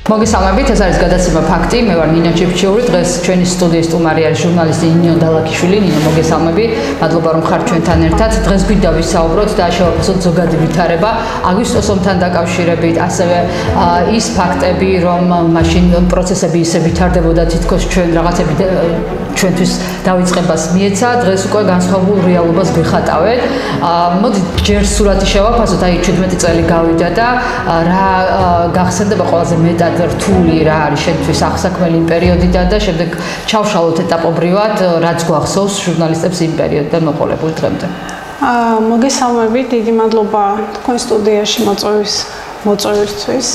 მოგესალმებით, ეს არის გადაცემა ფაქტი. მე ვარ ნინა ჩიფჩიური. დღეს ჩვენი სტუდიის სტუმარი არის ჟურნალისტი ნინო დალაქიშვილი. ნინო, მოგესალმები. მადლობა რომ ხართ ჩვენთან ერთად. დღეს გვინდა ვისაუბროთ და შევაფასოთ ზოგადი ვითარება აგვისტოს ომთან დაკავშირებით, ასევე ის ფაქტები, რომ მაშინ პროცესები ისე ვითარდებოდა, თითქოს ჩვენ რაღაცები ჩვენთვის დავიწყებას მიეცა. დღეს უკვე განსხვავებულ რეალობას გვიხატავთ. მოდი ჯერ სურათი შევაფასოთ, აი 17 წელი გავიდა და რა გახსენდება ყველაზე მეტად რთული რა არის შენთვის აღსაქმელი იმ პერიოდიდან და შემდეგ ჩავშალოთ ეტაპობრივად, რაც გვახსოვს ჟურნალისტებს იმ პერიოდიდან მოყოლებულ დღემდე. მოგესალმებით, დიდი მადლობა თქვენ სტუდიაში მოწვევისთვის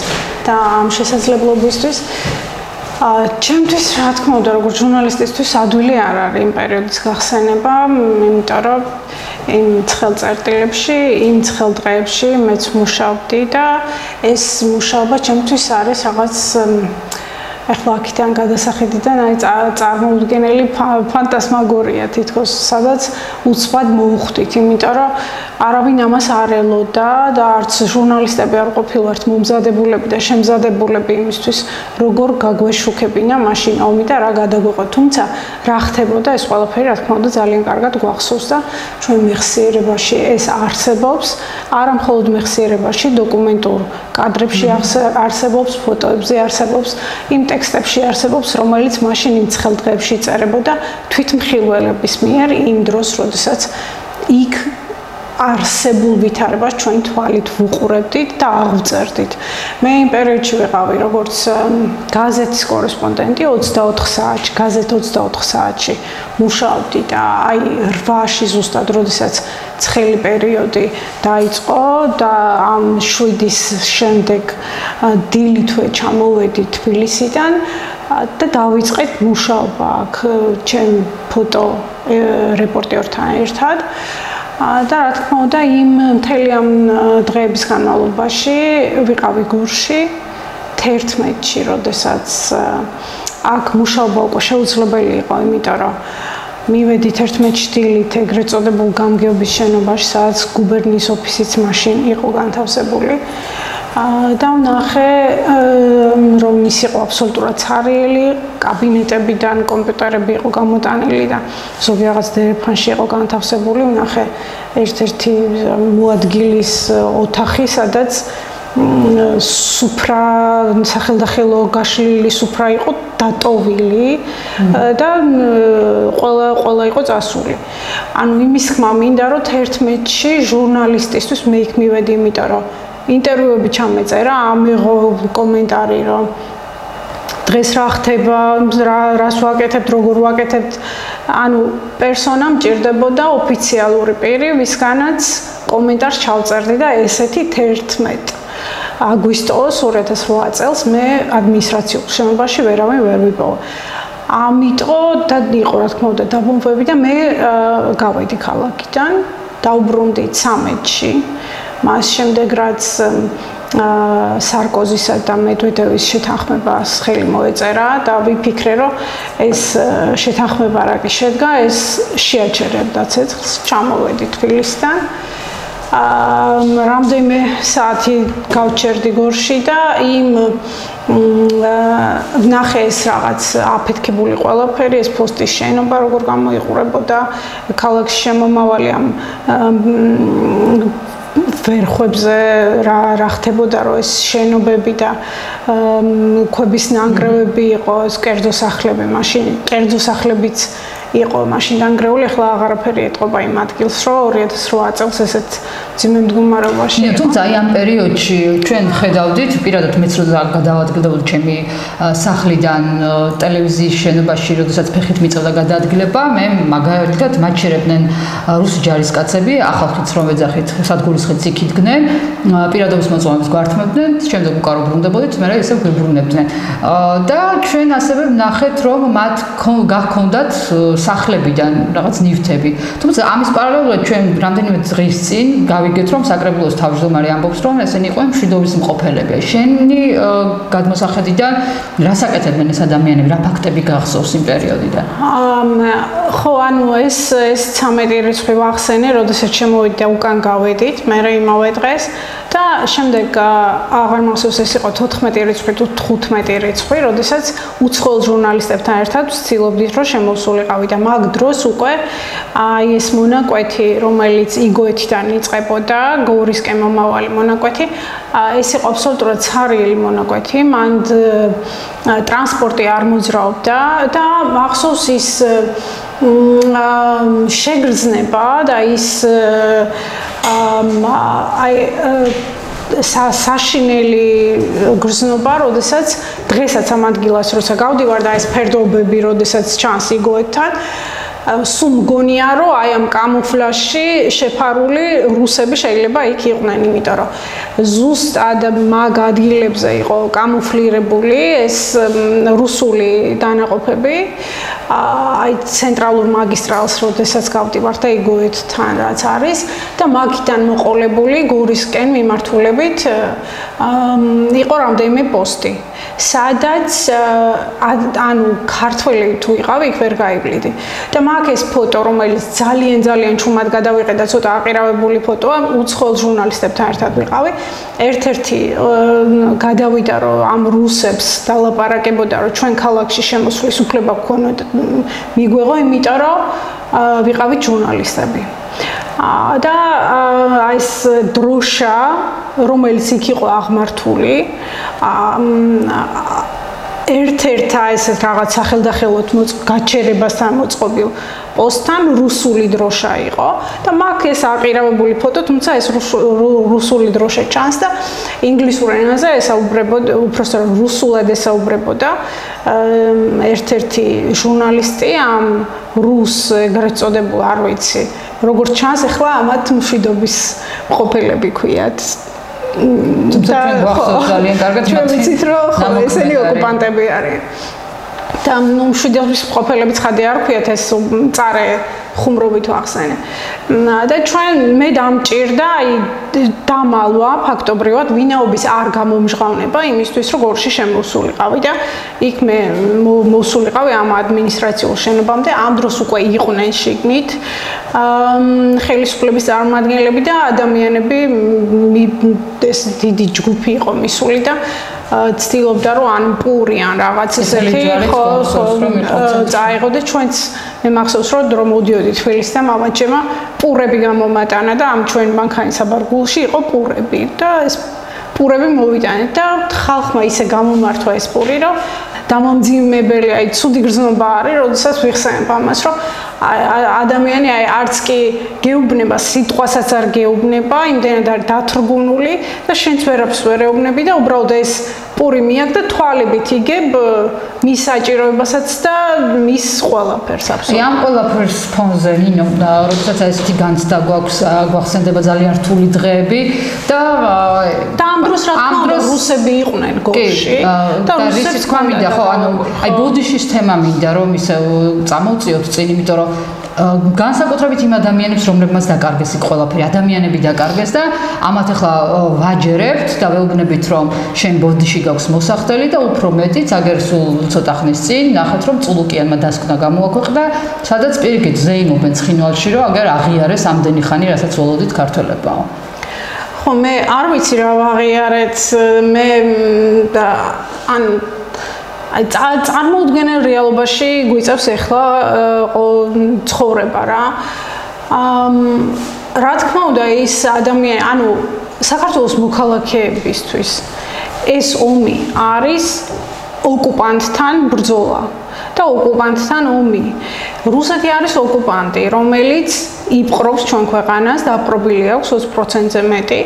და ამ შესაძლებლობისთვის. ჩემთვის რა თქმა უნდა, როგორც ჟურნალისტისთვის ადვილი არ არის იმ პერიოდის გახსენება, იმიტომ რომ იმ ცხელწერტილებში, იმ ცხელდღეებში მეც მუშაობდი და ეს მუშაობა ჩემთვის არის რაღაც ახლა აქედან გადასახედიდან აი წარმოუდგენელი ფანტასმაგორია თითქოს, სადაც უცბად მოვხვდით, იმიტომ რომ არავინ ამას არ ელოდა და არც ჟურნალისტები არ ყოფილვართ მომზადებულები და შემზადებულები იმისთვის, როგორ გაგვეშუქებინა მაშინ ომი და რა გადაგვიყო. თუმცა რა ხდებოდა ეს ყველაფერი, რა თქმა უნდა, ძალიან კარგად გვახსოვს და ჩვენ მეხსიერებაში ეს არსებობს, არა მხოლოდ მეხსიერებაში, დოკუმენტურ კადრებში არსებობს, ფოტოებზე არსებობს, იმ ტექსტებში არსებობს, რომელიც მაშინ იმ ცხელდღეებში იწერებოდა თვითმხილველების მიერ იმ დროს, როდესაც იქ არსებულ ვითარებას ჩვენ თვალით ვუყურებდით და აღვწერდით. მე იმ პერიოდში ვიყავი როგორც გაზეთის კორესპონდენტი 24 საათში, გაზეთ 24 საათში მუშაობდი და აი 8-ში ზუსტად, როდესაც ცხელი პერიოდი დაიწყო და ამ 7-ის შემდეგ დილითვე ჩამოვედი თბილისიდან და დავიწყეთ მუშაობა აქ ჩემ ფოტო რეპორტერთან ერთად. და რა თქმა უნდა იმ მთელი ამ დღეების განმავლობაში ვიყავი გორში 11-ში, როდესაც აქ მუშაობა უკვე შეუძლებელი იყო, იმიტომ რომ მივედით 11-ში დილით ეგრეთ წოდებულ გამგეობის შენობაში, სადაც გუბერნიის ოფისიც მაშინ იყო განთავსებული. და ვნახე რომ ის იყო აბსოლუტურად ცარიელი, კაბინეტებიდან კომპიუტერები იყო გამოტანილი და ზოგი რაღაც დერეფანში იყო განთავსებული. ვნახე ერთ-ერთი მოადგილის ოთახი, სადაც სუფრა, სახელდახელო გაშლილი სუფრა იყო დატოვილი და ყველა იყო წასული. ანუ იმის ხმა მინდა რომ 11-ში ჟურნალისტისთვის მე იქ მივედი, იმიტომ რომ ინტერვიუები ჩამეწერა, ამიღო კომენტარი, რომ დღეს რა ხდება, რას ვაკეთებთ, როგორ ვაკეთებთ. ანუ პერსონამ ჭირდებოდა ოფიციალური პირი, ვისგანაც კომენტარს ჩავწერდი და ესეთი 11 აგვისტოს 2008 წელს მე ადმინისტრაციულ შენობაში ვერავინ ვერ ვიპოვა. ამიტომ და იყო რა თქმა უნდა დაბომბვები და მე გავედი ქალაქიდან, დავბრუნდი 13-ში. მას შემდეგ რაც სარკოზისა და მედვედევის შეთანხმებას ხელი მოეწერა და ვიფიქრე რომ ეს შეთანხმება რა კი შედგა, ეს შეაჩერებდა ცეცხლს, ჩამოვედი თბილისიდან. რამდენიმე საათი გავჩერდი გორში და იმ ვნახე ეს რაღაც აფეთქებული ყველაფერი, ეს პოსტის შენობა როგორ გამოიყურებოდა ქალაქში შემომავალი ამ ვერხვებზე რა ხდებოდა, რომ ეს შენობები და ქვების ნანგრევები იყო, ეს კერძო სახლები, მაშინ კერძო სახლებიც იყო მაშინ დანგრეული, ახლა აღარაფერი ეტყობა იმ ადგილს, რომ 2008 წელს ესეთ ძიმე მდგომარეობაში. თუმცა აი ამ პერიოდში ჩვენ ხედავდით, პირადად მეც რო გადავადგილდებოდი ჩემი სახლიდან ტელევიზიის შენობაში, როდესაც ფეხით მიწევდა გადაადგილება, მე მაგალითად მაჩერებდნენ რუსი ჯარისკაცები, ახალხიც რომ ეძახით, სადგურისხეც იქ იდგნენ, პირადობის მოწვევებს გვართმევდნენ, შემდეგ უკარო ბრუნდებოდით, მერე ესე გვიბრუნებდნენ. და ჩვენ ასევე ვნახეთ, რომ მათ გახონდათ სახლებიდან რაღაც ნივთები. თუმცა ამის პარალელურად ჩვენ რამდენიმე დღის წინ გავიგეთ, რომ საკრებულოს თავმჯდომარე ამბობს, რომ ესენი იყვნენ მშვიდობის მყოფელები. შენი გადმოსახედიდან რას აკეთებდნენ ეს ადამიანები, რა ფაქტები გახსოვს იმ პერიოდიდან? ხო, ანუ ეს 13 რიცხვი ვახსენე, როდესაც შემოვიდა უკან გავედით, მე იმავე დღეს და შემდეგ აღარ მახსოვს ეს იყო 14 რიცხვი თუ 15 რიცხვი, როდესაც უცხოელ ჟურნალისტებთან ერთად ვცდილობდით რომ შემოსულიყავი და მაგ დროს უკვე აი ეს მონაკვეთი, რომელიც იგოეთიდან იწყებოდა, გორისკენ მომავალი მონაკვეთი, ეს იყო აბსოლუტურად ცარიელი მონაკვეთი, მან ტრანსპორტი არ მოძრაობდა და მახსოვს ის შეგრძნება და ის აი საშინელი გრძნობა, როდესაც დღესაც ამ ადგილას როცა გავდივარ და ეს ფერდობები, როდესაც ჩანს იგოეთთან, სულ მგონია რომ აი ამ კამუფლაჟში შეფარული რუსები შეიძლება იქ იყვნენ, იმიტომ რომ ზუსტად მაგ ადგილებზე იყო კამუფლირებული ეს რუსული დანაყოფები, აი ცენტრალურ მაგისტრალს როდესაც გავდივარ და იგოეთთან რაც არის და მაგიდან მოყოლებული გორისკენ მიმართულებით იყო რამდენიმე პოსტი, სადაც ანუ ქართველი თუ იყავი, იქ ვერ გაივლიდი და მაგ ეს ფოტო, რომელიც ძალიან ჩუმად გადავიყე და ცოტა აყირავებული ფოტოა, უცხოელ ჟურნალისტებთან ერთად ვიყავი. ერთ-ერთი გადავიდა რომ ამ რუსებს დალაპარაკებოდა რომ ჩვენ ქალაქში შემოსვლის უფლება გქონოდა მიგვეღო, იმიტომ რომ ვიყავით ჟურნალისტები. და ეს დროშა, რომელიც იქ იყო აღმართული, ერთ-ერთ ესეთ რაღაც სახელდახელოდ გაჩერებასთან მოწყობილ პოსტთან რუსული დროშა იყო და მაგ ეს აყირავებული ფოტო, თუმცა ეს რუსული დროშა ჩანს და ინგლისურ ენაზე ესაუბრებოდა, უბრალოდ რუსულად ესაუბრებოდა ერთ-ერთი ჟურნალისტი ამ რუს ეგრეთ წოდებულ, არ ვიცი, როგორც ჩანს, ახლა ამათ მშვიდობის მყოფელები ქვიათ. თუმცა ძალიან კარგად ვიცით რომ ესენი ოკუპანტები არიან. და მშვიდობის მყოფელები ცხადი არ ქვიათ, ეს მწარე ხუმრობით ვახსენე. და ჩვენ მე დამჭირდა აი დამალვა ფაქტობრივად ვინაობის არ გამომჟღავნება იმისთვის რომ გორში შემოსულიყავი და იქ მე მოსულიყავი ამ ადმინისტრაციულ შენობამდე, ამ დროს უკვე იყვნენ შიგნით ხელისუფლების წარმომადგენლები და ადამიანები, ეს დიდი ჯგუფი იყო მისული და ცდილობდა რომ ან პური ან რაღაც ესეთი წაიღო და ჩვენც მე მახსოვს რომ დრო მოდიოდი თბილისიდან, მამაჩემმა პურები გამომატანა და ამ ჩვენ მანქანისაბარ გულში იყო პურები და ეს პურები მოვიტანეთ და ხალხმა ისე გამომართვა ეს პური რომ დამამძიმებელი, აი ცუდი გრძნობა არის, როდესაც ვიხსენებ ამას, რომ ადამიანი აი არც კი გეუბნება, სიტყვასაც არ გეუბნება, იმდენად არის დათრგუნული და შენც ვერაფერს ვერ ეუბნები და უბრალოდ ეს პური მიაკ და თვალებით იგებ მის საჭიროებასაც და მის ყველაფერს აბსოლუტურად. ამ ყველაფერს ფონზე ნინო, როდესაც ესეთი განცდა გვაქვს, გვახსენდება ძალიან რთული დღეები და ამ დროს რა თქმა უნდა რუსები იყვნენ გორში და რუსებს თქვა მინდა ხო, ანუ აი ბუდიშის თემა მინდა რომ ისე წამოვწიოთ წინ, იმიტომ რომ განსაკუთრებით იმ ადამიანებს, რომლებმაც დაკარგეს იქ ყველაფერი, ადამიანები დაკარგეს და ამათ ახლა ვაჯერებთ და ვეუბნებით რომ შენ ბოდიში გაქვს მოსახდელი და უფრო მეტიც აგერ სულ ცოტა ხნის წინ ნახეთ რომ წულუკიანმა დასკვნა გამოაქვეყნა, სადაც პირიქით ზეიმობენ ცხინვალში რომ აგერ აღიარეს ამდენი ხანი, რასაც ველოდით ქართველებაო. ხო, მე არ ვიცი რა ვაღიარეთ, მე ან აი წარმოუდგენელ რეალობაში გვიწევს ახლა ცხოვრება რა. რა თქმა უნდა ის ადამიანი, ანუ საქართველოს მოქალაქეებისთვის ეს ომი არის ოკუპანტთან ბრძოლა და ოკუპანტთან ომი. რუსეთი არის ოკუპანტი, რომელიც იპყრობს ჩვენ ქვეყანას, დაპყრობილი აქვს 20%-ზე მეტი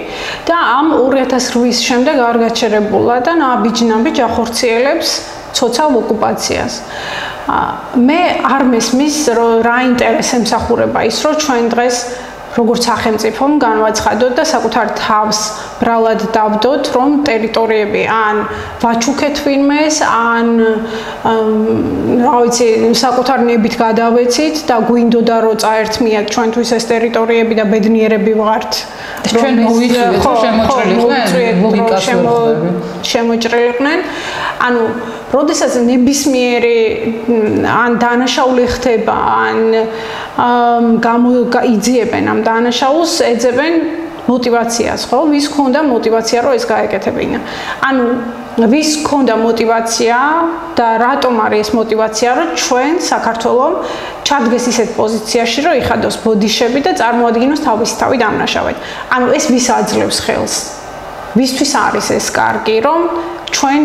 და ამ 2008-ის შემდეგ არ გაჩერებულა და ნაბიჯ-ნაბიჯ ახორციელებს ცოცხალ ოკუპაციას. მე არ მესმის რა ინტერესს ემსახურება ის, რომ ჩვენ დღეს როგორც სახელმწიფომ განვაცხადოთ და საკუთარ თავს ბრალად დავდოთ, რომ ტერიტორიები ან ვაჩუქეთ ვინმეს, ან რა ვიცი, საკუთარ ნებით გადავეცით და გვინდოდა რომ წაერთმიათ ჩვენთვის ეს ტერიტორიები და ბედნიერები ვღართ. ჩვენ მოვიწვიეთ რომ შემოჭრილიყვნენ. ანუ როდესაც ნებისმიერი ან დანაშაული ხდება, ან იძიებენ ამ დანაშაულს, ეძებენ мотивაციას, ხო? ვის ქონდა мотивация, რომ ეს გაეკეთებინა. ანუ ვის ქონდა мотивация და რატომ არის ეს мотивация, რომ ჩვენ საქართველოს ჩადგეს ისეთ პოზიციაში, რომ იხადოს ბოდიშები და წარმოადგინოს თავისი თავი დამნაშავედ. ანუ ეს ვის აძლევს ხელს? ვისთვის არის ეს კარგი, რომ ჩვენ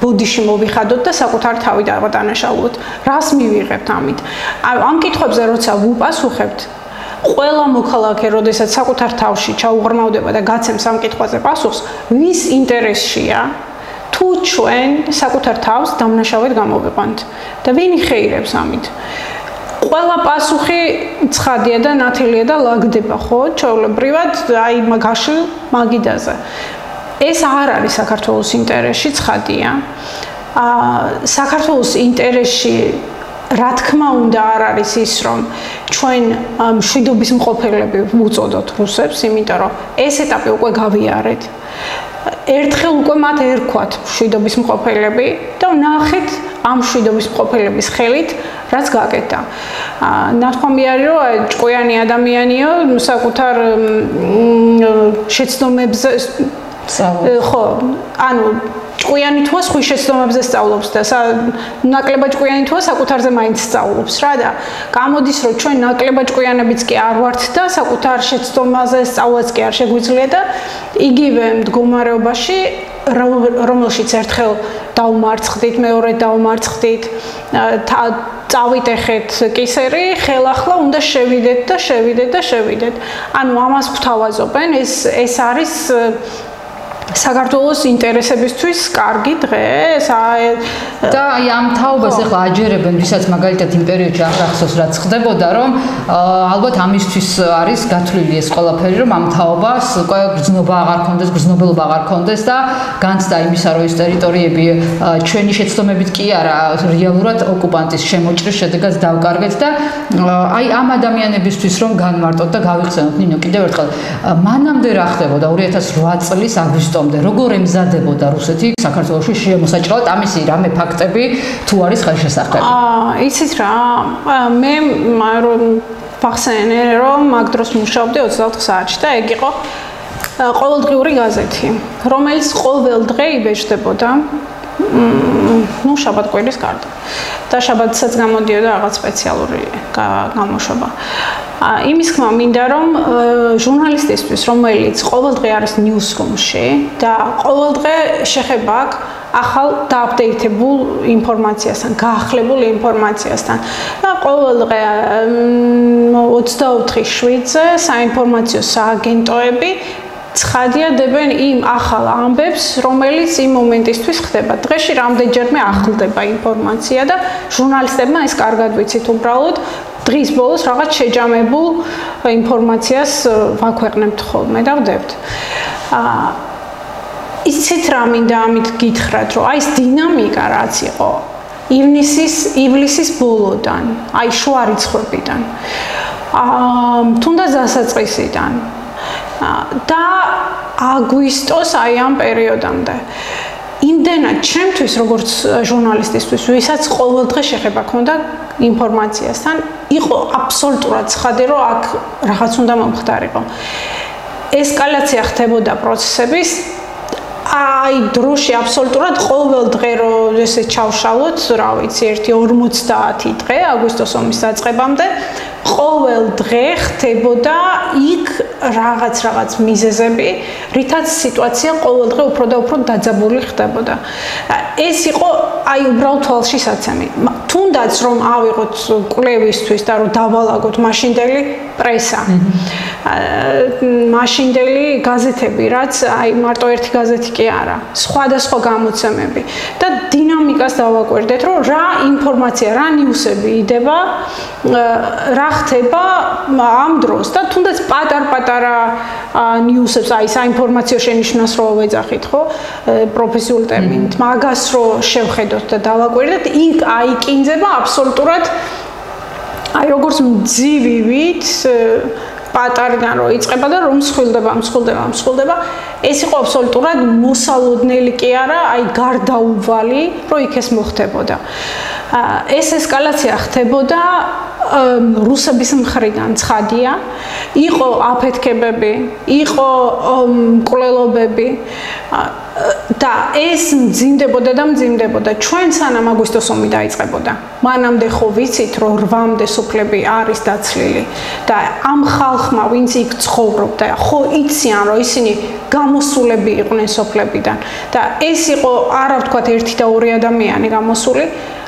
ბოდიში მოვიხადოთ და საკუთარი თავი დავადანაშაულოთ. რას მივიღებთ ამით? ამ კითხვებზე როცა ვუპასუხებთ, ყველა მოქალაქე, როდესაც საკუთარ თავში ჩაუღრმავდება და გაცემს ამ კითხვაზე პასუხს, ვის ინტერესშია თუ ჩვენ საკუთარ თავს დამნაშავედ გამოვიყვანთ და ვინ იხეირებს ამით? ყველა პასუხი ცხადია და ნათელია და ლაგდება, ხო? ჩვეულებრივად, აი მაგაში მაგიდაზე. ეს არ არის საქართველოს ინტერესში, ცხადია. საქართველოს ინტერესში რა თქმა უნდა არ არის ის, რომ ჩვენ მშვიდობის მყოფელები ვუწოდოთ რუსებს, იმიტომ რომ ეს ეტაპი უკვე გავიარეთ. ერთხელ უკვე მათ ერქვათ მშვიდობის მყოფელები და ვნახეთ ამ მშვიდობის მყოფელების ხელით რაც გაკეთდა. ნათქვამი არის, რომ ჭკვიანი ადამიანიო, საკუთარ შეცდომებზე ხო, ანუ ჭკვიანი თუა სხვის შეცდომებზე სწავლობს და ნაკლებად ჭკვიანი თუა საკუთარზე მაინც სწავლობს რა და გამოდის რომ ჩვენ ნაკლებად ჭკვიანებიც კი არ ვართ და საკუთარ შეცდომაზე სწავლაც კი არ შეგვიძლია და იგივე მდგომარეობაში რომელშიც ერთხელ დაუმარცხდით, მეორედ დაუმარცხდით, წავიტეხეთ კისერი, ხელახლა უნდა შევიდეთ. ანუ ამას გვთავაზობენ, ეს არის საქართველოს ინტერესებისთვის კარგი დღე და აი ამ თაობას ახლა აჯერებენ, ვისაც მაგალითად იმ პერიოდში არ ახსოვს რაც ხდებოდა, რომ ალბათ ამისთვის არის გათვლილი ეს ყველაფერი, რომ ამ თაობას უკვე გრძნობა აღარ ქონდეს, გრძნობელობა აღარ ქონდეს და განცდა იმისა, რომ ეს ტერიტორიები ჩვენი შეცდომებით კი არა, რეალურად ოკუპანტის შემოჭრის შედეგად დავკარგეთ და აი ამ ადამიანებისთვის რომ განმარტოთ და გავიხსენოთ ნინო კიდევ ერთხელ, მანამდე რა ხდებოდა 2008 წლის აგვისტომდე როგორ ემზადებოდა რუსეთი საქართველოში შემოსაჭრელად ამისი რამე ფაქტები თუ არის ხელშესახები? იცით რა, მე რომ ვახსენე რომ მაგ დროს მუშაობდი 24 საათში და ეგ იყო ყოველდღიური გაზეთი, რომელიც ყოველ დღე იბეჭდებოდა შაბათ-კვირის გარდა. და შაბათსაც გამოდიოდა რაღაც სპეციალური გამოშვება. იმის თქმა მინდა რომ ჟურნალისტისთვის, რომელიც ყოველდღე არის ნიუსრუმში და ყოველდღე შეხება აქვს ახალ დააპდეითებულ ინფორმაციასთან, გაახლებულ ინფორმაციასთან. და ყოველდღე 24/7-ზე საინფორმაციო სააგენტოები ცხადია დებენ იმ ახალ ამბებს, რომელიც იმ მომენტისთვის ხდება. დღეში რამდენჯერმე ახლდება ინფორმაცია და ჟურნალისტებმა ეს კარგად ვიცით უბრალოდ დღის ბოლოს რაღაც შეჯამებულ ინფორმაციას ვაქვეყნებთ ხოლმე და ვდებთ. იცით რა მინდა ამით გითხრათ, რომ აი ეს დინამიკა რაც იყო ივლისის ბოლოდან, აი შუა რიცხვებიდან, თუნდაც დასაწყისიდან და აგვისტოს აი ამ პერიოდამდე. იმდენად ჩემთვის როგორც ჟურნალისტისთვის, ვისაც ყოველდღე შეხება ქონდა ინფორმაციასთან, იყო აბსოლუტურად ცხადი, რომ აქ რაღაც უნდა მომხდარიყო. ესკალაცია ხდებოდა პროცესების აი დროში აბსოლუტურად ყოველ დღე რომ ესე ჩავშალოთ, რა ვიცი, 1-50 დღე აგვისტოს ომის დაწყებამდე ყოველ დღე ხდებოდა იქ რაღაც მიზეზები, რითაც სიტუაცია ყოველ დღე უფრო და უფრო დაძაბული ხდებოდა. ეს იყო აი უბრალოდ თვალში საცემი. თუნდაც რომ ავიღოთ კვლევისთვის და რომ დავალაგოთ მაშინდელი პრესა. მაშინდელი გაზეთები, რაც აი მარტო ერთი გაზეთი კი არა, სხვადასხვა გამოცემები და დინამიკას დავაკვირდეთ, რომ რა ინფორმაცია, რა ნიუსები იდება, რა ხდება ამ დროს და თუნდაც პატარ-პატარა ნიუსებს, აი საინფორმაციო შენიშვნას რო ვეძახით, ხო, პროფესიული ტერმინით, მაგას რო შევხედოთ და დავაკვირდეთ, იქ აიკინძება აბსოლუტურად აი როგორც მძივივით პატარიდან რო იწყება და რომ მსხვილდება, ეს იყო აბსოლუტურად მოსალოდნელი კი არა, აი გარდაუვალი, რომ იქ ეს მოხდებოდა. ეს ესკალაცია ხდებოდა რუსების მხრიდან ცხადია, იყო აფეთქებები, იყო მკვლელობები და ეს მძიმდებოდა. ჩვენ სანამ აგვისტოს ომი დაიწყებოდა. მანამდე ხო ვიცით, რომ 8-მდე სოფლები არის დაცლილი და ამ ხალხმა, ვინც იქ ცხოვრობდა, ხო იციან, რომ ისინი გამოსულები იყვნენ სოფლებიდან და ეს იყო არა ვთქვათ 1 და 2 ადამიანი გამოსული.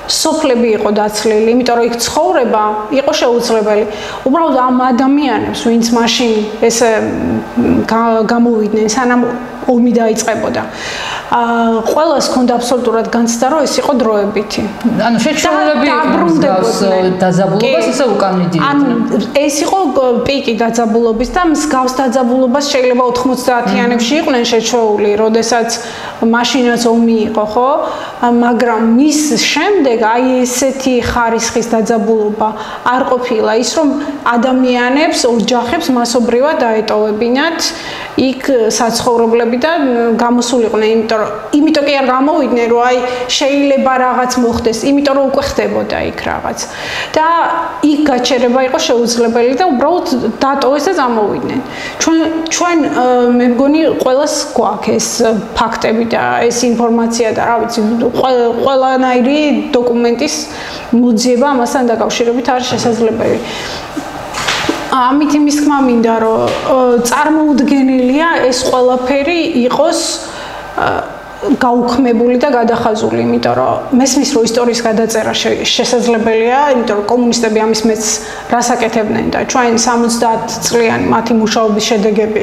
სოფლები იყო დაცლილი, იმიტომ რომ იქ ცხოვრება იყო შეუძლებელი. უბრალოდ ამ ადამიანებს, ვინც მაშინ ეს გამოვიდნენ, სანამ ომი დაიწყებოდა. ყველას ჰქონდა აბსოლუტურად განცდა, რომ ეს იყო დროებითი. ანუ შეჩვენილები დაძაბულობას ისე უკან მიდიოდნენ. ანუ ეს იყო პიკი დაძაბულობის და მსგავს დაძაბულობას შეიძლება 90-იანებში იყვნენ შეჩვეული, როდესაც მაშინაც ომი იყო, ხო? მაგრამ მის შემდეგ აი ესეთი ხარისხის დაძაბულობა არ ყოფილა ის, რომ ადამიანებს, ოჯახებს მასობრივად დაეტოვებინათ იქ საცხოვრებლებიდან გამოსულიყვნენ, იმიტომ კი არ გამოვიდნენ, რომ აი შეიძლება რაღაც მოხდეს, იმიტომ რომ უკვე ხდებოდა იქ რაღაც. და იქ გაჩერება იყო შეუძლებელი და უბრალოდ დატოვეს და წამოვიდნენ. ჩვენ მე მგონი ყველას გვაქვს ეს ფაქტები და ეს ინფორმაცია და რა ვიცი, ყველანაირი დოკუმენტის მოძიება ამასთან დაკავშირებით არის შესაძლებელი. ამით იმის თქმა მინდა, რომ წარმოუდგენელია ეს ყველაფერი იყოს გაუქმებული და გადახაზული, იმიტომ რომ მესმის რომ ისტორიის გადაწერა შესაძლებელია, იმიტომ რომ კომუნისტები ამის მეც რას აკეთებდნენ და ჩვენ 70 წლიანი მათი მუშაობის შედეგები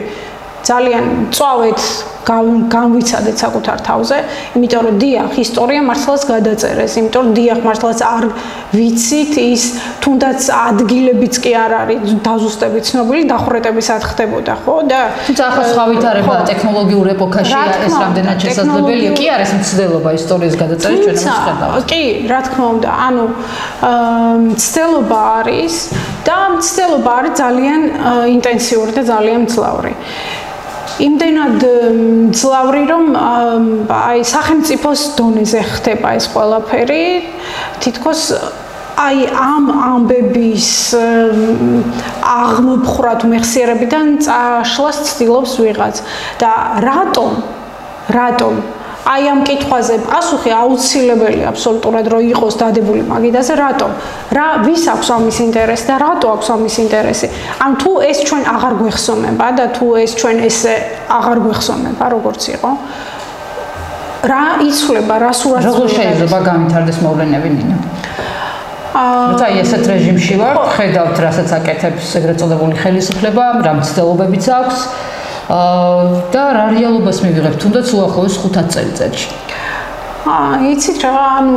ძალიან წვავეთ განვიცადეთ საკუთარ თავზე, იმიტომ რომ დიახ, ისტორია მართლაც გადაწერეს, იმიტომ რომ დიახ, მართლაც არ ვიცით ის თუნდაც ადგილებიც კი არ არის დაზუსტებით ცნობილი, დახურეტებისად ხდებოდა, ხო? და თუმცა ახლა სხვა ვითარება ტექნოლოგიურ ეპოქაში ეს რამდენად შესაძლებელია, კი არის მცდელობა ისტორიის გადაწერის ჩვენ ვხედავთ. კი, რა თქმა უნდა, ანუ მცდელობა არის და მცდელობა არის ძალიან ინტენსიური და ძალიან მძლავრი. იმდენად მძლავრი, რომ აი სახელმწიფოს დონეზე ხდება ეს ყველაფერი, თითქოს აი ამ ამბების აღმოფხვრა თუ მეხსიერებიდან წაშლას ცდილობს ვიღაც და რატომ აი ამ კითხვაზე პასუხი აუცილებელია აბსოლუტურად რომ იყოს დადებული მაგიდაზე რატომ რა ვის აქვს ამის ინტერესი და რატო აქვს ამის ინტერესი ან თუ ეს ჩვენ აღარ გვეხსომება და თუ ეს ჩვენ ესე აღარ გვეხსომება როგორც იყო რა იცვლება რა სურათს როგორ შეიძლება გამითარდეს მოვლენები ნინო როცა ესეთ რეჟიმში ვარ ხედავთ რასაც აკეთებს ეგრეთ წოდებული ხელისუფლება რა მცდელობებიც აქვს და რა რეალობას მივიღებთ თუნდაც უახლოეს 5 წელიწადში. იცით რა, ანუ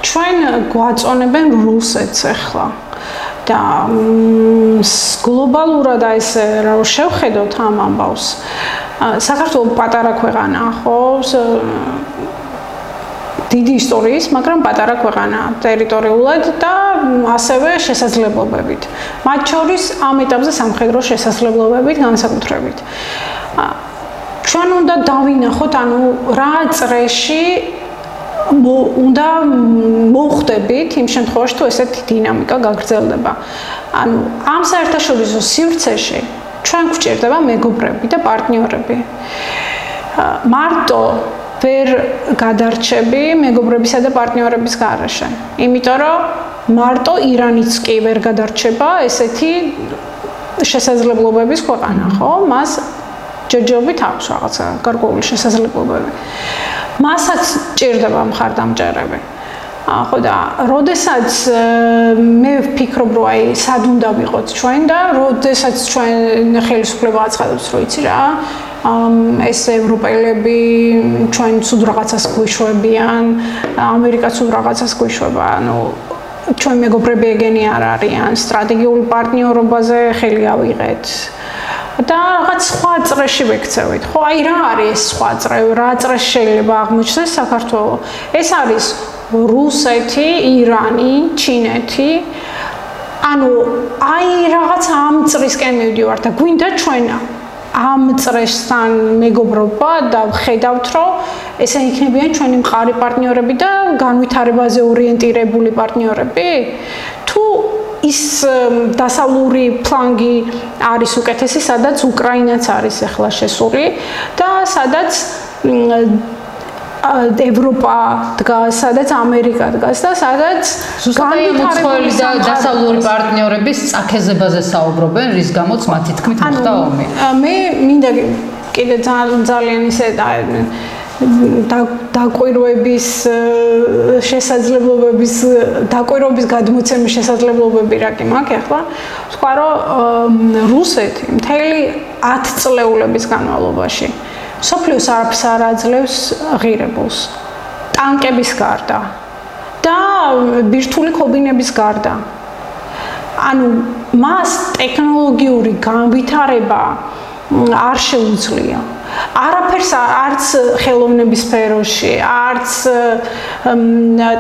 ჩვენ გვაწონებენ რუსეთს ახლა. და გლობალურად ესე რა შევხედოთ ამ ამბავს. საქართველო პატარა ქვეყანაა, ხო? დიდი ისტორიის, მაგრამ პატარა ქვეყანაა ტერიტორიულად და ასევე შესაძლებლობებით. მათ შორის ამ ეტაპზე სამხედრო შესაძლებლობებით განსაკუთრებით. ჩვენ უნდა დავინახოთ, ანუ რა წრეში უნდა მოხვდებით იმ შემთხვევაში, თუ ესეთი დინამიკა გაგრძელდება. ანუ ამ საერთაშორისო სივრცეში ჩვენ გვჭირდება მეგობრები და პარტნიორები. მარტო ვერ გადარჩები მეგობრებისა და პარტნიორების გარეშე. იმიტომ რომ მარტო ირანიც კი ვერ გადარჩება ესეთი შესაძლებლობების ქვეყანა, ხო? მას ჯერჯერობით აქვს რაღაცა გარკვეული შესაძლებლობები. მასაც ჭირდება მხარდამჭერები. ხო და როდესაც მე ვფიქრობ, რომ აი სად უნდა ვიყოთ ჩვენ და როდესაც ჩვენ ხელისუფლება აცხადებს, რომ იცი რა ეს ევროპელები ჩვენ სულ რაღაცას გვიშვებიან, ამერიკაც სულ რაღაცას გვიშვება, ანუ ჩვენ მეგობრები ეგენი არ არიან, სტრატეგიული პარტნიორობაზე ხელი ავიღეთ. და რაღაც სხვა წრეში ვექცევით. ხო, აი რა არის ეს სხვა წრე? რა წრეში შეიძლება აღმოჩნდეს საქართველო? ეს არის რუსეთი, ირანი, ჩინეთი. ანუ აი რაღაც ამ წრისკენ მივდივართ და გვინდა ჩვენ ამ წრესთან მეგობრობა და ხედავთ, რომ ესე იქნებიან ჩვენი მყარი პარტნიორები და განვითარებაზე ორიენტირებული პარტნიორები? თუ ის დასავლური ფლანგი არის უკეთესი, სადაც უკრაინაც არის ახლა შესული და სადაც ევროპა დგას, სადაც ამერიკა დგას და სადაც განვითარებული და დასავლური პარტნიორების წაქეზებაზე საუბრობენ, რის გამოც მათი თქმით მოხდა ომი. მე მინდა კიდე ძალიან ისე დაკვირვების შესაძლებლობების დაკვირვების გადმოცემის შესაძლებლობები რა კი მაქვს ახლა თქვა რომ რუსეთი მთელი 10 წლეულების განმავლობაში სოფლიოს არაფერს არ აძლევს ღირებულს ტანკების გარდა და ბირთვული ქობინების გარდა ანუ მას ტექნოლოგიური განვითარება არ შეუძლია არაფერს არც ხელოვნების სფეროში, არც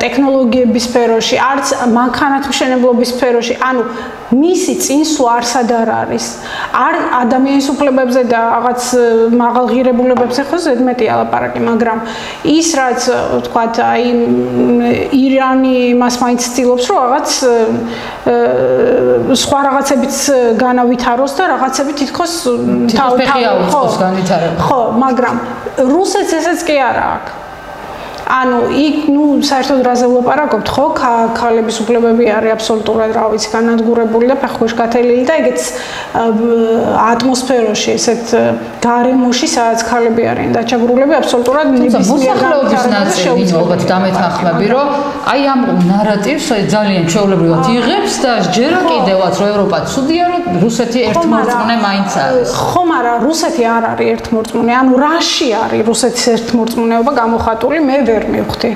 ტექნოლოგიების სფეროში, არც მანქანათმშენებლობის სფეროში, ანუ მისი წინსვლა არსად არ არის. არ ადამიანის უფლებებზე და რაღაც მაღალ ღირებულებებზე ხო ზედმეტი ალაპარაკი, მაგრამ ის რაც ვთქვათ, აი ირანი მას მაინც ცდილობს, რომ რაღაც სხვა რაღაცებიც განავითაროს და რაღაცები თითქოს თავის განვითარება. ხო, მაგრამ რუსეთს ესეც კი არა აქვს. ანუ იქ საერთოდ რაზე ვლაპარაკობთ, ხო, ქალების უფლებები არის აბსოლუტურად, რა ვიცი, განადგურებული და ფეხქვეშ გათელილი და ეგეც ატმოსფეროში, ესეთ გარემოში, სადაც ქალები არიან დაჩაგრულები, აბსოლუტურად ნებისმიერ განვითარებაში ალბათ დამეთანხმები, რომ აი ამ ნარატივს ძალიან ჩვეულებრივად იღებს და ჯერა კიდევაც რომ ევროპა ცუდია, რომ რუსეთი ერთმორწმუნე მაინც არის. ხო, მაგრამ რუსეთი არ არის ერთმორწმუნე, ანუ რაში არის რუსეთის ერთმორწმუნეობა გამოხატული, მე ვერ მივხვდი.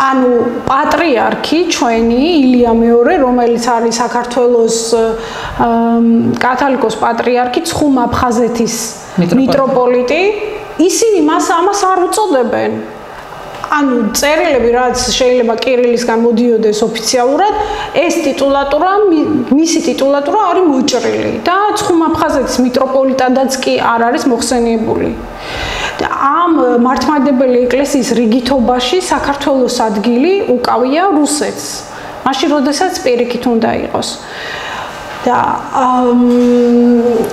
ანუ პატრიარქი ჩვენი ილია მეორე, რომელიც არის საქართველოს კათოლიკოს პატრიარქი, ცხუმ აფხაზეთის მიტროპოლიტი, ისინი მას ამას არ უწოდებენ. ანუ წერილები რაც შეიძლება კირილისგან მოდიოდეს ოფიციალურად, ეს ტიტულატურა, მისი ტიტულატურა არის მოჭრილი და ცხუმ აფხაზეთის მიტროპოლიტადაც კი არ არის მოხსენიებული. ამ მართლმადიდებელი ეკლესიის რიგითობაში საქართველოს ადგილი უკავია რუსეთს. მაშინ როდესაც პირიქით უნდა იყოს. და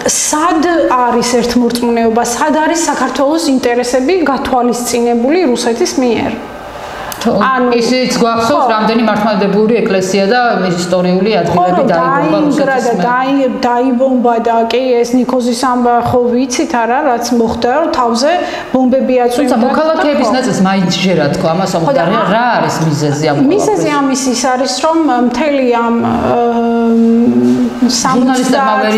სად არის ერთმორწმუნეობა, სად არის საქართველოს ინტერესები გათვალისწინებული რუსეთის მიერ? ანუ ისიც გვახსოვს რამდენი მართლმადიდებლური ეკლესია და ისტორიული ადგილები დაიბომბა რუსეთის მიერ. დაიბომბა და კი ეს ნიქოზის ამბა ხო ვიცით არა, რაც მოხდა, რომ თავზე ბომბები აწვიმდა. თუმცა მოქალაქეების ნაწილს მაინც ჯერა თქვა, ამას ამბობდა რა არის მიზეზი ამ მიზეზი ამის ის არის, რომ მთელი ამ ჟურნალისტებმა ვერ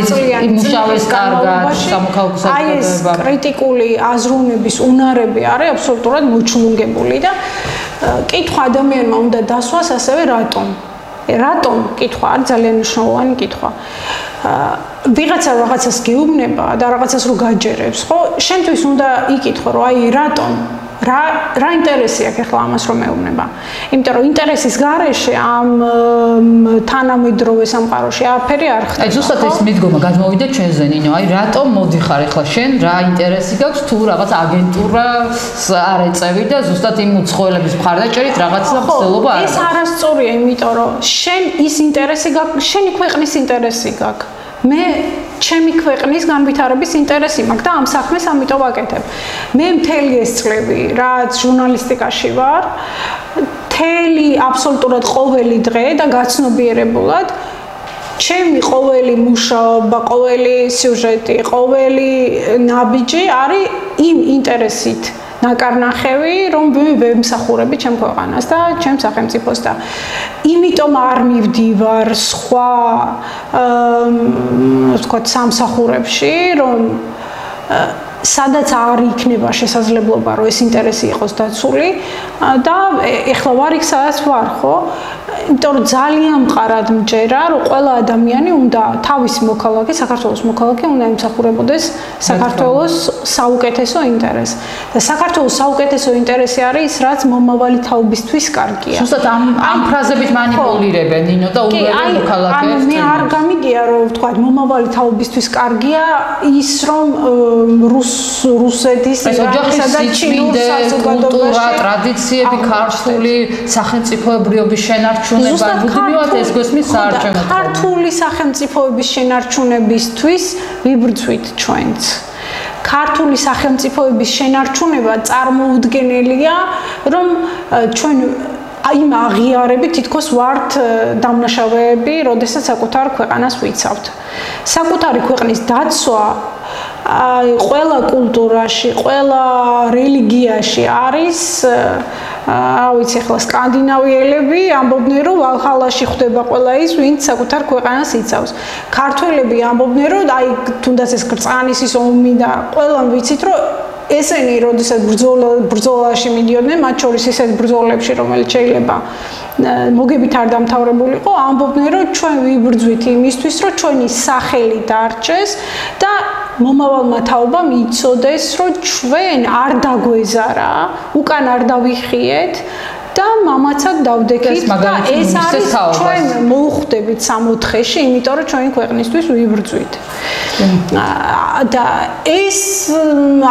იმუშავეს კარგად სამოქალაქო საზოგადოება. აი ეს კრიტიკული აზროვნების უნარები არის აბსოლუტურად მოჩლუნგებული და კითხვა ადამიანმა უნდა დასვას ასევე რატომ? რატომ კითხვა არის ძალიან მნიშვნელოვანი კითხვა. ვიღაცა რაღაცას გეუბნება და რაღაცას რო გაჯერებს, ხო? შენთვის უნდა იკითხო, რომ აი რატომ? რა ინტერესი აქვს ახლა ამას რომ მეუბნება? იმიტომ რომ ინტერესის გარეშე ამ თანამედროვე სამყაროში არაფერი არ ხდება. აი ზუსტად ეს მიდგომა გადმოვიდა ჩვენზე, ნინო, აი რატომ მოდიხარ ახლა შენ, რა ინტერესი გაქვს თუ რაღაც აგენტურას არ ეწევი და ზუსტად იმ უცხოელების მხარდაჭერით რაღაცა ცდილობა არ აქვს. ეს არასწორია, იმიტომ რომ შენ ის ინტერესი გაქვს, შენი ქვეყნის ინტერესი გაქვს. მე ჩემი ქვეყნის განვითარების ინტერესი მაქვს და ამ საქმეს ამიტომ ვაკეთებ. მე მთელი ეს წლები, რაც ჟურნალისტიკაში ვარ, მთელი აბსოლუტურად ყოველი დღე და გაცნობიერებულად ჩემი ყოველი მუშაობა, ყოველი სიუჟეტი, ყოველი ნაბიჯი არის იმ ინტერესით ნაკარნახევი, რომ ვემსახურები ჩემ ქვეყანას და ჩემ სახელმწიფოს და იმიტომ არ მივდივარ სხვა ვთქვათ სამსახურებში, რომ სადაც არ იქნება შესაძლებლობა რომ ეს ინტერესი იყოს დაცული და ეხლა ვარ იქ სადაც ვარ ხო იმიტომ რომ ძალიან მყარად მჯერა რომ ყველა ადამიანი უნდა თავისი მოქალაქე საქართველოს მოქალაქე უნდა ემსახურებოდეს საქართველოს საუკეთესო ინტერესს და საქართველოს საუკეთესო ინტერესი არის რაც მომავალი თაობისთვის კარგია ზუსტად ამ ფრაზებით манипуლირებენ ნინო და უბრალოდ მოქალაქეებს მე არ გამიგია რომ ვთქვა მომავალი თაობისთვის კარგია ის რომ რუსეთის და ჩინურ საზოგადოებაში ტრადიციები ქართული სახელმწიფოებრიობის შენარჩუნება მუდმივად ეს გვესმის საარჩევნო ქართული სახელმწიფოების შენარჩუნებისთვის ვიბრძვით ჩვენც ქართული სახელმწიფოების შენარჩუნება წარმოუდგენელია რომ ჩვენ იმ აღიარებით თითქოს ვართ დამნაშავეები, როდესაც საკუთარ ქვეყანას ვიცავთ. საკუთარი ქვეყნის დაცვა ყველა კულტურაში, ყველა რელიგიაში არის ვიცი ახლა სკანდინავიელები ამბობდნენ რომ ვალჰალაში ხვდება ყველა ის ვინც საკუთარ ქვეყანას იცავს. ქართველები ამბობდნენ რომ აი თუნდაც ეს კრწანისის ომი და ყველამ ვიცით რომ ესენი როდესაც ბრძოლაში მიდიოდნენ მათ შორის ისეთ ბრძოლებში რომელიც შეიძლება მოგებით არ დამთავრებულიყო ამბობდნენ რომ ჩვენ ვიბრძვით იმისთვის რომ ჩვენი სახელი დარჩეს და მომავალმა თაობამ იცოდეს რომ ჩვენ არ დაგვეზარა უკან არ დავიხიეთ და მამაცად დავდექით და ეს არის ჩვენ მოუხვდებით 64-ში, იმიტომ რომ ჩვენი ქვეყნისთვის ვიბრძვით. და ეს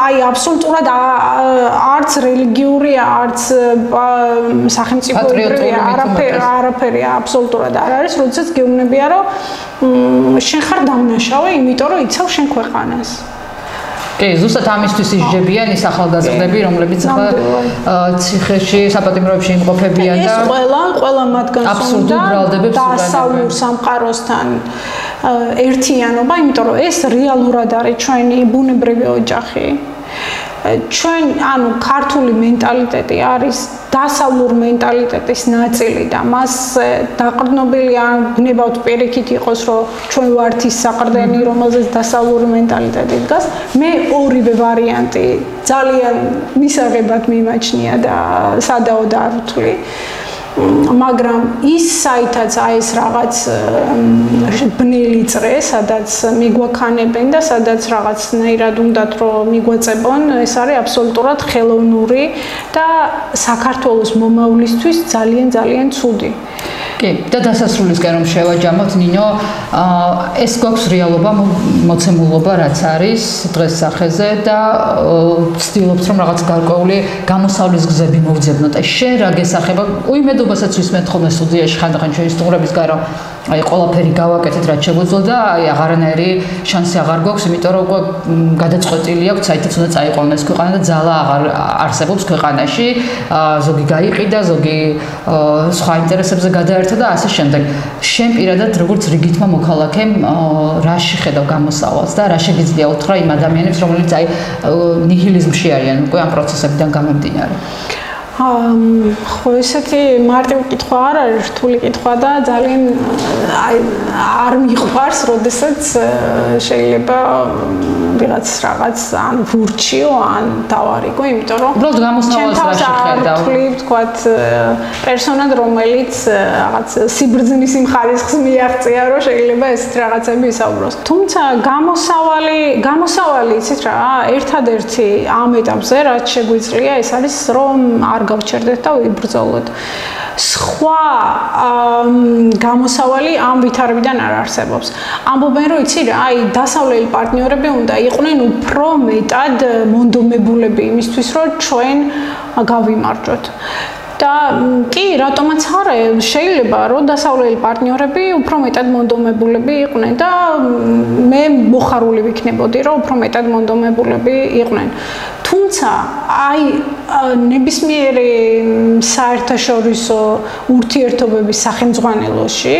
აი აბსოლუტურად არც რელიგიური, არც სახელმწიფოებრივი არაფერი აბსოლუტურად არ არის, როდესაც გეუბნებია რომ შენ ხარ დამნაშავე, იმიტომ რომ იცავ შენ ქვეყანას. კი, ზუსტად ამისთვის ისჯებიან ის ახალგაზრდები, რომლებიც ახლა ციხეში, საპატიმროებში იმყოფებიან და ეს ყველა მათგანს უნდა დასავლურ სამყაროსთან ერთიანობა, იმიტომ რომ ეს რეალურად არის ჩვენი ბუნებრივი ოჯახი. ჩვენ ანუ ქართული მენტალიტეტი არის დასავლურ მენტალიტეტის ნაწილი და მას დაყრდნობილი არ გნებავთ პირიქით იყოს რომ ჩვენ ვართ ის საყრდენი რომელზეც დასავლური მენტალიტეტი დგას მე ორივე ვარიანტი ძალიან მისაღებად მიმაჩნია და სადაოდ არ ვთვლი მაგრამ ის საითაც აი ეს რაღაც ბნელი წრე, სადაც მიგვაქანებენ და სადაც რაღაცნაირად უნდათ რომ მიგვაწებონ, ეს არის აბსოლუტურად ხელოვნური და საქართველოს მომავლისთვის ძალიან ცუდი. კი, და დასასრულისკენ რომ შევაჯამოთ, ნინო, ეს გვაქვს რეალობა, მოცემულობა რაც არის დღეს სახეზე და ვცდილობთ რომ რაღაც გარკვეული გამოსავლის გზები მოვძებნოთ. აი შენ რა გესახება? უიმედობასაც ვისმენთ ხოლმე სტუდიაში ხანდახან ჩვენი სტუმრების გარო აი ყველაფერი გავაკეთეთ რაც შეგვეძლო და აი აღარანაირი შანსი აღარ გვაქვს, იმიტომ რომ უკვე გადაწყვეტილი აქვს, საერთოდ უნდა წაიყვანოს ქვეყანა და ძალა აღარ არსებობს ქვეყანაში. ზოგი გაიყიდა, ზოგი სხვა ინტერესებზე გადაერთო და ასე შემდეგ. შენ პირადად როგორც რიგითმა მოქალაქემ რა შეხედავ გამოსავალს და რა შეგიძლია უთხრა იმ ადამიანებს, რომლებიც აი ნიჰილიზმში არიან უკვე ამ პროცესებიდან გამომდინარე? ხო ესეთი მარტივი კითხვა არ არის, რთული კითხვა და ძალიან არ მიყვარს, როდესაც შეიძლება ვიღაც რაღაც ან ვურჩიო, ან დავარიგო, იმიტომ რომ უბრალოდ გამოსავალს რა შეხედავ? ვთქვათ, პერსონად რომელიც რაღაც სიბრძნის იმ ხარისხს მიაღწია, რომ შეიძლება ესეთ რაღაცები ისაუბროს. თუმცა გამოსავალი იცით რა, ერთადერთი ამ ეტაპზე რაც შეგვიძლია, ეს არის რომ არ გავჩერდეთ და ვიბრძოლოთ. სხვა გამოსავალი ამ ვითარებიდან არ არსებობს. ამბობენ რომ იცი რა, აი დასავლელი პარტნიორები უნდა იყვნენ უფრო მეტად მონდომებულები იმისთვის, რომ ჩვენ გავიმარჯვოთ. და კი, რატომაც არა, შეიძლება რომ დასავლელი პარტნიორები უფრო მეტად მონდომებულები იყვნენ და მე მოხარული ვიქნებოდი, რომ უფრო მეტად მონდომებულები იყვნენ. თუმცა აი ნებისმიერი საერთაშორისო ურთიერთობების სახელმძღვანელოში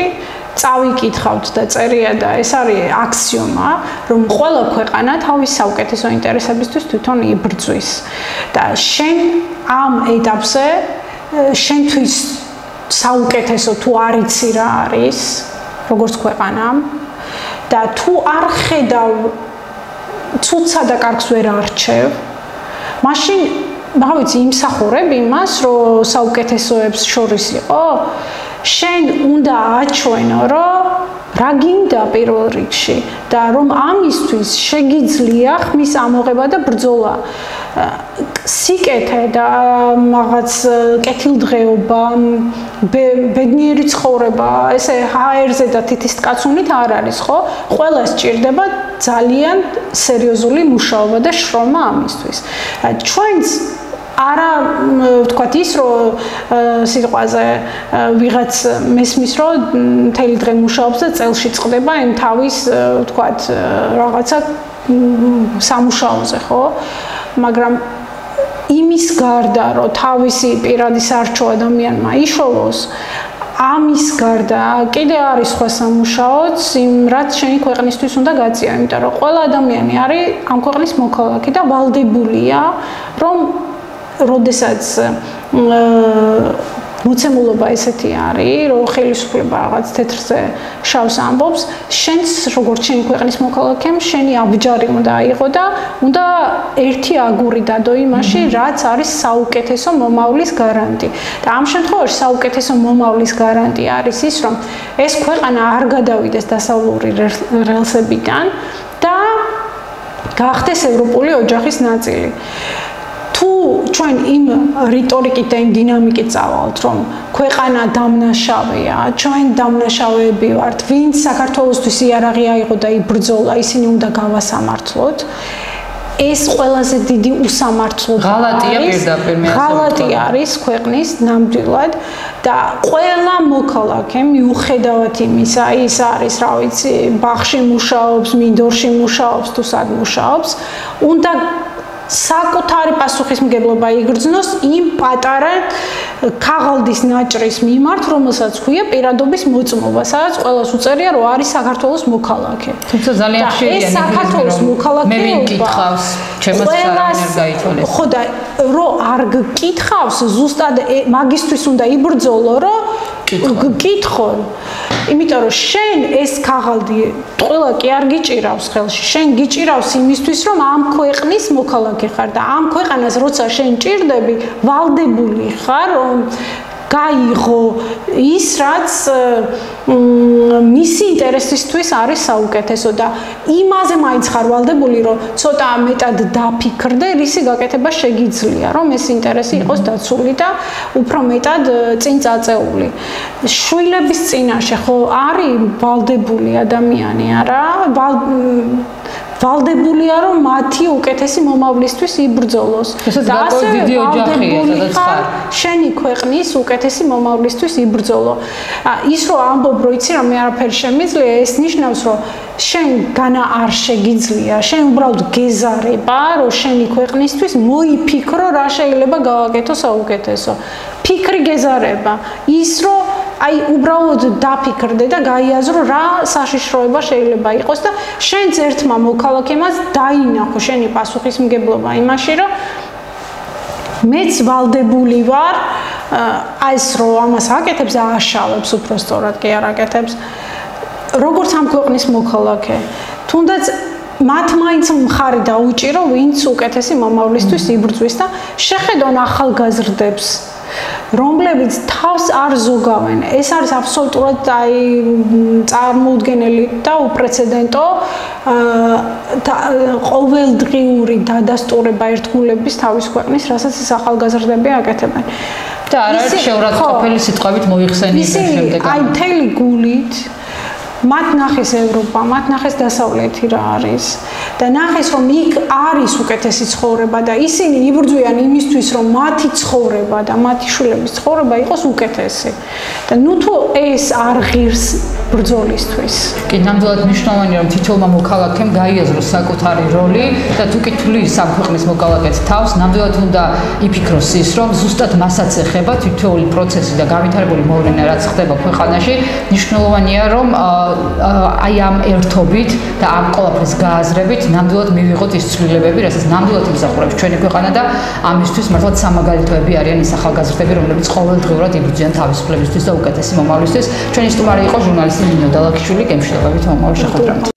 წავიკითხავთ და წერია და ეს არის აქსიომა, რომ ყველა ქვეყანა თავის საუკეთესო ინტერესებისთვის თვითონ იბრძვის. და შენ ამ ეტაპზე შენთვის საუკეთესო თუ არ იცი რა არის, როგორც ქვეყანა და თუ არ ხედავ ცუცსა და კარგს ვერ არჩევ, მაშინ რა ვიცი, იმსახურებ იმას, რომ საუკეთესოებს შორის იყო, შენ უნდა აჩვენო, რომ რა გინდა პირველ რიგში და რომ ამისთვის შეგიძლია ხმის ამოღება და ბრძოლა. სიკეთე და რაღაც კეთილდღეობა, ბედნიერი ცხოვრება, ესე ჰაერზე და თითის კაცუნით არ არის, ხო? ყველას სჭირდება ძალიან სერიოზული მუშაობა და შრომა ამისთვის. ჩვენც არა ვთქვათ ის რომ სიტყვაზე ვიღაც მესმის რომ მთელი დღე მუშაობს და წელში წყდება იმ თავის ვთქვათ რაღაცა სამუშაოზე ხო მაგრამ იმის გარდა რომ თავისი პირადი სარჩო ადამიანმა იშოვოს ამის გარდა კიდე არის სხვა სამუშაოც იმ რაც შენი ქვეყნისთვის უნდა გაწია იმიტომ რომ ყველა ადამიანი არის ამ ქვეყნის მოქალაქე და ვალდებულია რომ როდესაც მოცემულობა ესეთი არის, რომ ხელისუფლება რაღაც თეთრზე შავს ამბობს, შენც როგორც შენი ქვეყნის მოქალაქემ, შენი აბჯარი უნდა აიღო და უნდა ერთი აგური დადო იმაში, რაც არის საუკეთესო მომავლის გარანტი. და ამ შემთხვევაში საუკეთესო მომავლის გარანტი არის ის, რომ ეს ქვეყანა არ გადავიდეს დასავლური რელსებიდან და გახდეს ევროპული ოჯახის ნაწილი. თუ ჩვენ იმ რიტორიკით და იმ დინამიკით წავალთ, რომ ქვეყანა დამნაშავეა, ჩვენ დამნაშავეები ვართ, ვინც საქართველოსთვის იარაღი აიღო და იბრძოლა, ისინი უნდა გავასამართლოთ. ეს ყველაზე დიდი უსამართლობა ღალატია პირდაპირ ღალატი არის ქვეყნის ნამდვილად და ყველა მოქალაქე მიუხედავად იმისა, ის არის, რა ვიცი, ბაღში მუშაობს, მინდორში მუშაობს, თუ სად მუშაობს, უნდა საკუთარი პასუხისმგებლობა იგრძნოს იმ პატარა ქაღალდის ნაჭრის მიმართ, რომელსაც ქვია პირადობის მოწმობა, სადაც ყველას უწერია, რომ არის საქართველოს მოქალაქე. თუმცა ძალიან ხშირია ეს საქართველოს მოქალაქეობა მე ვიკითხავს, ჩემს არ გაითვალეს. ხო და რო არ გკითხავს, ზუსტად მაგისტვის უნდა იბრძოლო, რომ გკითხონ. იმიტომ რომ შენ ეს ქაღალდი ყველა კი არ გიჭირავს ხელში. შენ გიჭირავს იმისთვის, რომ ამ ქვეყნის მოქალაქე ხარ და ამ ქვეყანას როცა შენ ჭირდები, ვალდებული ხარ, რომ გაიღო ის, რაც მისი ინტერესისთვის არის საუკეთესო და იმაზე მაინც ხარ ვალდებული, რომ ცოტა მეტად დაფიქრდე, რისი გაკეთება შეგიძლია, რომ ეს ინტერესი იყოს დაცული და უფრო მეტად წინ წაწეული. შვილების წინაშე ხო არის ვალდებული ადამიანი, არა? ვალდებულია რომ მათი უკეთესი მომავლისთვის იბრძოლოს და ასე ვალდებული ხარ შენი ქვეყნის უკეთესი მომავლისთვის იბრძოლო. ის რომ ამბობ რომ იცი რომ მე არაფერი შემიძლია, ეს ნიშნავს რომ შენ განა არ შეგიძლია, შენ უბრალოდ გეზარება რომ შენი ქვეყნისთვის მოიფიქრო რა შეიძლება გავაკეთო საუკეთესო. ფიქრი გეზარება ის რომ აი უბრალოდ დაფიქრდე და გაიაზრო რა საშიშროება შეიძლება იყოს და შენც ერთმა მოქალაქემაც დაინახო შენი პასუხისმგებლობა იმაში რომ მეც ვალდებული ვარ ეს რომ ამას აკეთებს აშავებს უფრო სწორად კი არ აკეთებს როგორც ამ ქვეყნის მოქალაქე თუნდაც მათ მაინც მხარი დაუჭირო ვინც უკეთესი მომავლისთვის იბრძვის და შეხედონ ახალგაზრდებს რომლებიც თავს არ ზოგავენ. ეს არის აბსოლუტურად აი წარმოუდგენელი და უპრეცედენტო ყოველდღიური დადასტურება ერთგულების თავის ქვეყნის, რასაც ეს ახალგაზრდები აკეთებენ. და არ არის შეურაცხყოფელი სიტყვებით მოიხსენიებენ შემდეგ. აი მთელი გულით მათ ნახეს ევროპა, მათ ნახეს დასავლეთი რა არის და ნახეს რომ იქ არის უკეთესი ცხოვრება და ისინი იბრძვიან იმისთვის რომ მათი ცხოვრება და მათი შვილების ცხოვრება იყოს უკეთესი. და ნუ თუ ეს არ ღირს ბრძოლისთვის. კი, ნამდვილად მნიშვნელოვანია რომ თითოეულმა მოქალაქემ გაიაზროს საკუთარი როლი და თუ კი თulis ამ ქვეყნის მოქალაქეს თავს, ნამდვილად უნდა იფიქროს ის რომ ზუსტად მასაც ეხება თითოეული პროცესი და განვითარებული მოვლენა რაც ხდება ქვეყანაში, მნიშვნელოვანია რომ აი ამ ერთობით და ამ ყველაფრის გააზრებით ნამდვილად მივიღოთ ის ცვლილებები, რასაც ნამდვილად იმსახურებს ჩვენი ქვეყანა და ამისთვის მართლაც სამაგალითოები არიან ის ახალგაზრდები, რომლებიც ყოველდღიურად იბრძვიან თავისუფლებისთვის და უკეთესი მომავლისთვის. ჩვენი სტუმარი იყო ჟურნალისტი ნინო დალაქიშვილი, გემშვიდობებით მომავალ შეხვედრამდე.